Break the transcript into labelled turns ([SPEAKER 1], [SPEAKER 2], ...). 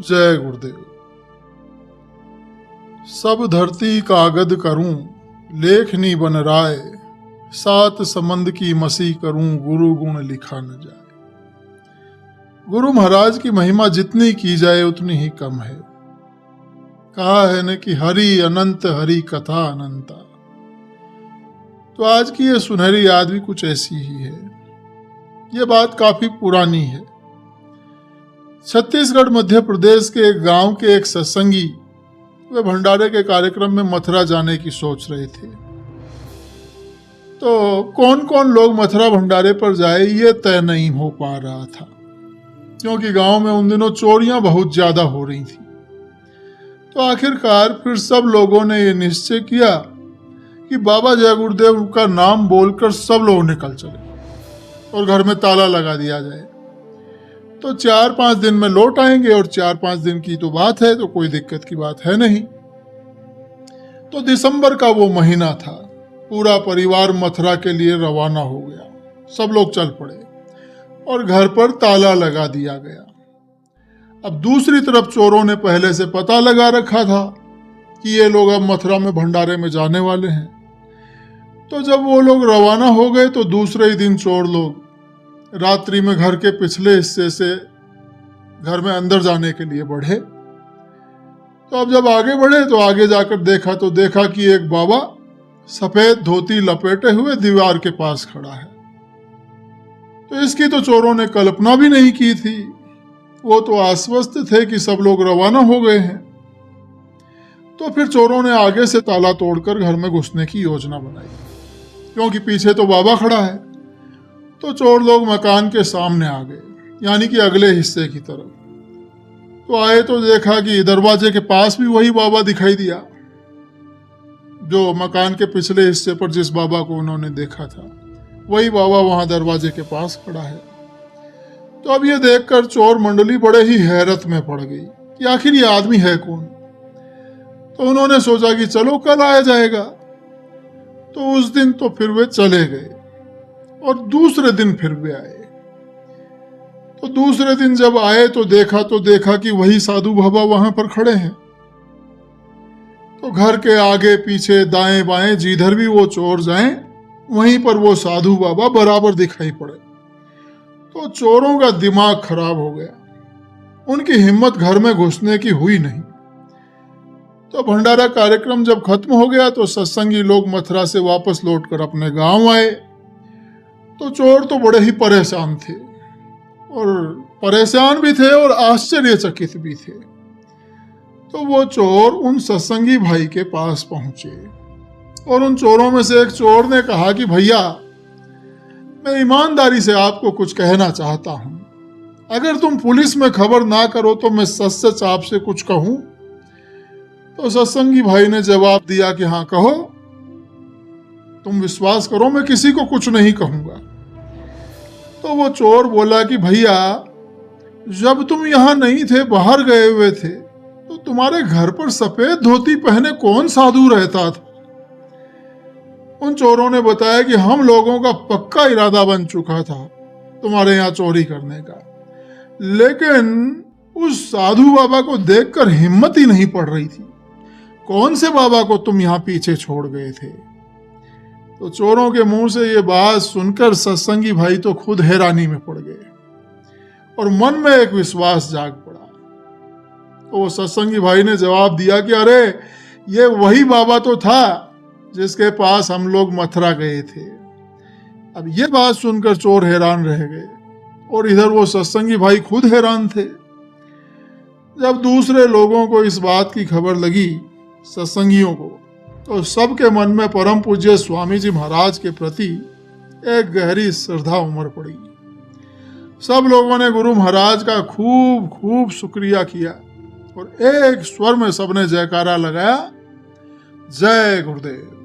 [SPEAKER 1] जय गुरुदेव। सब धरती कागद करूं, लेखनी बन राय, सात समंद की मसी करूं, गुरु गुण लिखा न जाए। गुरु महाराज की महिमा जितनी की जाए उतनी ही कम है। कहा है न कि हरि अनंत, हरि कथा अनंता। तो आज की ये सुनहरी याद भी कुछ ऐसी ही है। ये बात काफी पुरानी है। छत्तीसगढ़ मध्य प्रदेश के एक गांव के एक सत्संगी वे भंडारे के कार्यक्रम में मथुरा जाने की सोच रहे थे। तो कौन कौन लोग मथुरा भंडारे पर जाए ये तय नहीं हो पा रहा था, क्योंकि गांव में उन दिनों चोरियां बहुत ज्यादा हो रही थी। तो आखिरकार फिर सब लोगों ने ये निश्चय किया कि बाबा जय गुरुदेव का नाम बोलकर सब लोग निकल चले और घर में ताला लगा दिया जाए। तो 4-5 दिन में लौट आएंगे, और 4-5 दिन की तो बात है, तो कोई दिक्कत की बात है नहीं। तो दिसंबर का वो महीना था। पूरा परिवार मथुरा के लिए रवाना हो गया। सब लोग चल पड़े और घर पर ताला लगा दिया गया। अब दूसरी तरफ चोरों ने पहले से पता लगा रखा था कि ये लोग अब मथुरा में भंडारे में जाने वाले हैं। तो जब वो लोग रवाना हो गए तो दूसरे ही दिन चोर लोग रात्रि में घर के पिछले हिस्से से घर में अंदर जाने के लिए बढ़े। तो अब जब आगे बढ़े तो आगे जाकर देखा कि एक बाबा सफेद धोती लपेटे हुए दीवार के पास खड़ा है। तो इसकी तो चोरों ने कल्पना भी नहीं की थी। वो तो आश्वस्त थे कि सब लोग रवाना हो गए हैं। तो फिर चोरों ने आगे से ताला तोड़कर घर में घुसने की योजना बनाई, क्योंकि पीछे तो बाबा खड़ा है। तो चोर लोग मकान के सामने आ गए, यानी कि अगले हिस्से की तरफ। तो आए तो देखा कि दरवाजे के पास भी वही बाबा दिखाई दिया, जो मकान के पिछले हिस्से पर जिस बाबा को उन्होंने देखा था, वही बाबा वहां दरवाजे के पास खड़ा है। तो अब ये देखकर चोर मंडली बड़े ही हैरत में पड़ गई कि आखिर ये आदमी है कौन। तो उन्होंने सोचा कि चलो कल आया जाएगा। तो उस दिन तो फिर वे चले गए और दूसरे दिन फिर वे आए। तो दूसरे दिन जब आए तो देखा कि वही साधु बाबा वहां पर खड़े हैं। तो घर के आगे पीछे दाएं बाएं जिधर भी वो चोर जाएं, वहीं पर वो साधु बाबा बराबर दिखाई पड़े। तो चोरों का दिमाग खराब हो गया। उनकी हिम्मत घर में घुसने की हुई नहीं। तो भंडारा कार्यक्रम जब खत्म हो गया तो सत्संगी लोग मथुरा से वापस लौटकर अपने गांव आए। तो चोर तो बड़े ही परेशान थे, और परेशान भी थे और आश्चर्यचकित भी थे। तो वो चोर उन सत्संगी भाई के पास पहुंचे, और उन चोरों में से एक चोर ने कहा कि भैया, मैं ईमानदारी से आपको कुछ कहना चाहता हूं। अगर तुम पुलिस में खबर ना करो तो मैं सच सच आपसे कुछ कहूं। तो सत्संगी भाई ने जवाब दिया कि हाँ कहो, तुम विश्वास करो मैं किसी को कुछ नहीं कहूंगा। तो वो चोर बोला कि भैया, जब तुम यहां नहीं थे, बाहर गए हुए थे, तो तुम्हारे घर पर सफेद धोती पहने कौन साधु रहता था? उन चोरों ने बताया कि हम लोगों का पक्का इरादा बन चुका था तुम्हारे यहाँ चोरी करने का, लेकिन उस साधु बाबा को देखकर हिम्मत ही नहीं पड़ रही थी। कौन से बाबा को तुम यहाँ पीछे छोड़ गए थे? तो चोरों के मुंह से ये बात सुनकर सत्संगी भाई तो खुद हैरानी में पड़ गए, और मन में एक विश्वास जाग पड़ा। तो वो सत्संगी भाई ने जवाब दिया कि अरे, ये वही बाबा तो था जिसके पास हम लोग मथुरा गए थे। अब ये बात सुनकर चोर हैरान रह गए, और इधर वो सत्संगी भाई खुद हैरान थे। जब दूसरे लोगों को इस बात की खबर लगी, सत्संगियों को, तो सबके मन में परम पूज्य स्वामी जी महाराज के प्रति एक गहरी श्रद्धा उमड़ पड़ी। सब लोगों ने गुरु महाराज का खूब खूब शुक्रिया किया, और एक स्वर में सबने जयकारा लगाया, जय गुरुदेव।